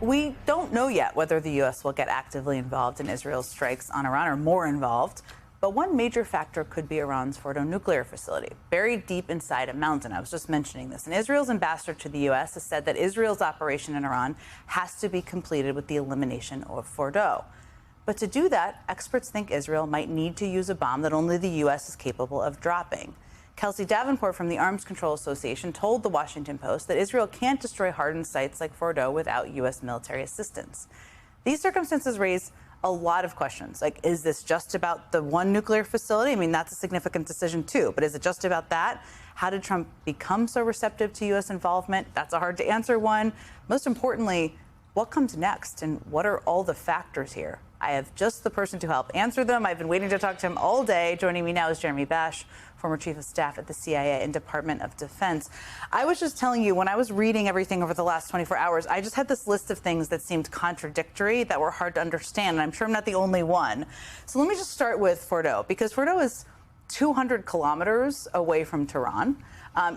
We don't know yet whether the U.S. will get actively involved in Israel's strikes on Iran or more involved. But one major factor could be Iran's Fordo nuclear facility, buried deep inside a mountain. I was just mentioning this. And Israel's ambassador to the U.S. has said that Israel's operation in Iran has to be completed with the elimination of Fordo. But to do that, experts think Israel might need to use a bomb that only the U.S. is capable of dropping. Kelsey Davenport from the Arms Control Association told the Washington Post that Israel can't destroy hardened sites like Fordo without U.S. military assistance. These circumstances raise a lot of questions. Like, is this just about the one nuclear facility? I mean, that's a significant decision, too. But is it just about that? How did Trump become so receptive to U.S. involvement? That's a hard to answer one. Most importantly, what comes next? And what are all the factors here? I have just the person to help answer them. I've been waiting to talk to him all day. Joining me now is Jeremy Bash, former chief of staff at the CIA and Department of Defense. I was just telling you, when I was reading everything over the last 24 hours, I just had this list of things that seemed contradictory, that were hard to understand. And I'm sure I'm not the only one. So let me just start with Fordo, because Fordo is 200 kilometers away from Tehran.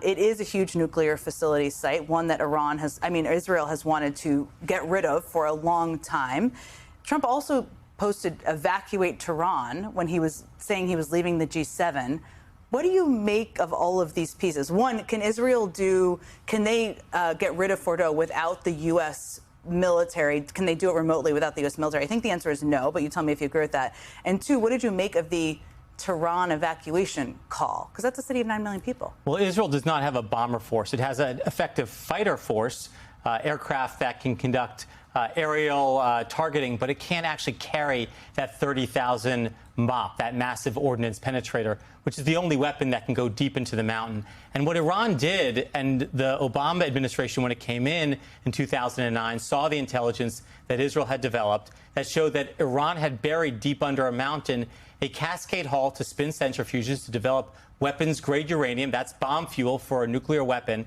It is a huge nuclear facility site, one that Israel has wanted to get rid of for a long time. Trump also posted evacuate Tehran when he was saying he was leaving the G7. What do you make of all of these pieces? One, can they get rid of Fordo without the U.S. military? Can they do it remotely without the U.S. military? I think the answer is no, but you tell me if you agree with that. And two, what did you make of the Tehran evacuation call? Because that's a city of 9 million people. Well, Israel does not have a bomber force. It has an effective fighter force, aircraft that can conduct aerial targeting, but it can't actually carry that 30,000 MOP, that massive ordnance penetrator, which is the only weapon that can go deep into the mountain. And what Iran did, and the Obama administration, when it came in 2009, saw the intelligence that Israel had developed that showed that Iran had buried deep under a mountain a Cascade Hall to spin centrifuges to develop weapons-grade uranium, that's bomb fuel for a nuclear weapon,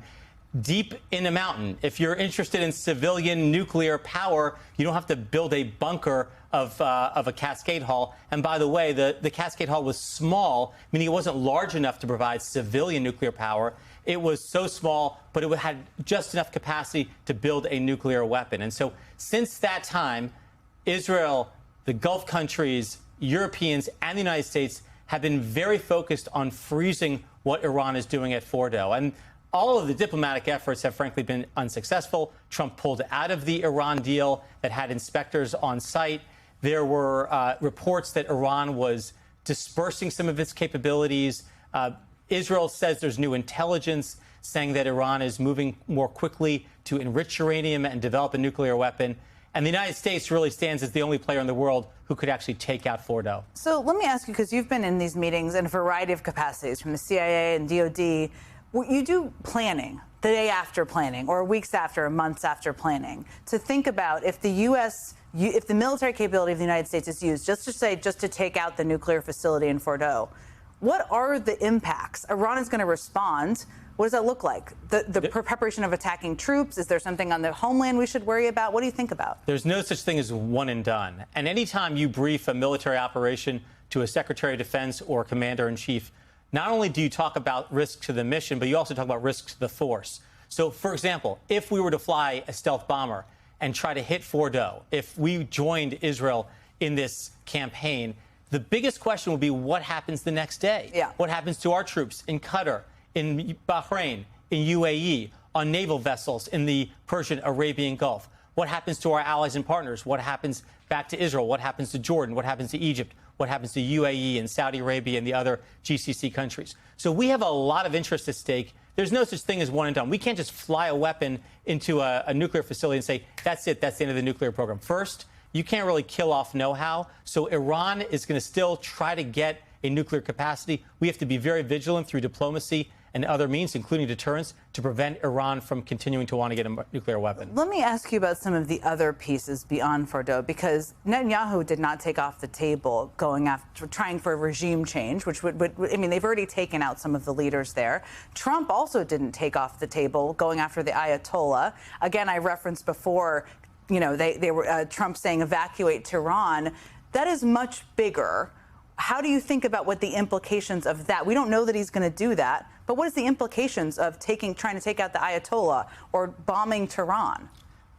deep in a mountain. If you're interested in civilian nuclear power, you don't have to build a bunker of a Cascade Hall. And by the way, the Cascade Hall was small, meaning it wasn't large enough to provide civilian nuclear power. It was so small, but it had just enough capacity to build a nuclear weapon. And so since that time, Israel, the Gulf countries, Europeans, and the United States have been very focused on freezing what Iran is doing at Fordo. And all of the diplomatic efforts have, frankly, been unsuccessful. Trump pulled out of the Iran deal that had inspectors on site. There were reports that Iran was dispersing some of its capabilities. Israel says there's new intelligence saying that Iran is moving more quickly to enrich uranium and develop a nuclear weapon. And the United States really stands as the only player in the world who could actually take out Fordo. So let me ask you, because you've been in these meetings in a variety of capacities, from the CIA and DOD, you do planning, the day after planning, or weeks after, or months after planning, to think about if the U.S., if the military capability of the United States is used, just to take out the nuclear facility in Fordo, what are the impacts? Iran is going to respond. What does that look like? The preparation of attacking troops? Is there something on the homeland we should worry about? What do you think about? There's no such thing as one and done. And anytime you brief a military operation to a Secretary of Defense or Commander-in-Chief, not only do you talk about risk to the mission, but you also talk about risk to the force. So, for example, if we were to fly a stealth bomber and try to hit Fordo, if we joined Israel in this campaign, the biggest question would be what happens the next day? Yeah. What happens to our troops in Qatar, in Bahrain, in UAE, on naval vessels in the Persian Arabian Gulf? What happens to our allies and partners? What happens back to Israel? What happens to Jordan? What happens to Egypt? What happens to UAE and Saudi Arabia and the other GCC countries? So we have a lot of interest at stake. There's no such thing as one and done. We can't just fly a weapon into a nuclear facility and say, that's it, that's the end of the nuclear program. First, you can't really kill off know-how. So Iran is going to still try to get a nuclear capacity. We have to be very vigilant through diplomacy and other means, including deterrence, to prevent Iran from continuing to want to get a nuclear weapon. Let me ask you about some of the other pieces beyond Fordo, because Netanyahu did not take off the table going after trying for a regime change, which would I mean, they've already taken out some of the leaders there. Trump also didn't take off the table going after the Ayatollah. Again, I referenced before, you know, they were Trump saying evacuate Tehran. That is much bigger. How do you think about what the implications of that? We don't know that he's going to do that, but what is the implications of trying to take out the Ayatollah or bombing Tehran?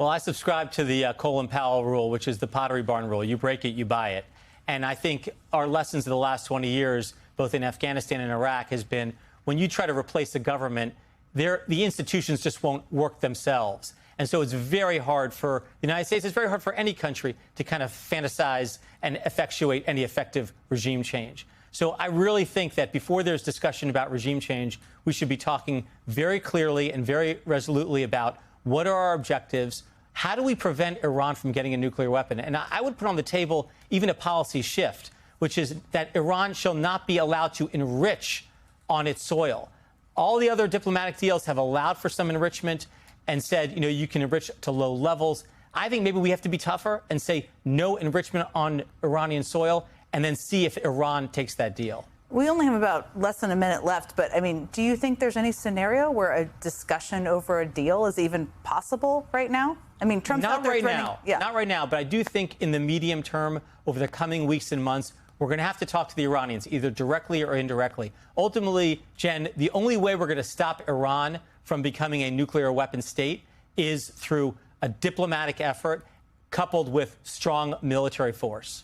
Well, I subscribe to the Colin Powell rule, which is the Pottery Barn rule. You break it, you buy it. And I think our lessons of the last 20 years, both in Afghanistan and Iraq, has been when you try to replace the government, the institutions just won't work themselves. And so it's very hard for the United States, it's very hard for any country to kind of fantasize and effectuate any effective regime change. So I really think that before there's discussion about regime change, we should be talking very clearly and very resolutely about what are our objectives, how do we prevent Iran from getting a nuclear weapon? And I would put on the table even a policy shift, which is that Iran shall not be allowed to enrich on its soil. All the other diplomatic deals have allowed for some enrichment and said, you can enrich to low levels. I think maybe we have to be tougher and say no enrichment on Iranian soil and then see if Iran takes that deal. We only have about less than a minute left, but I mean, do you think there's any scenario where a discussion over a deal is even possible right now? I mean, Trump's not out there right threatening. now. Yeah. Not right now, but I do think in the medium term, over the coming weeks and months, we're going to have to talk to the Iranians, either directly or indirectly. Ultimately, Jen, the only way we're going to stop Iran from becoming a nuclear weapon state is through a diplomatic effort coupled with strong military force.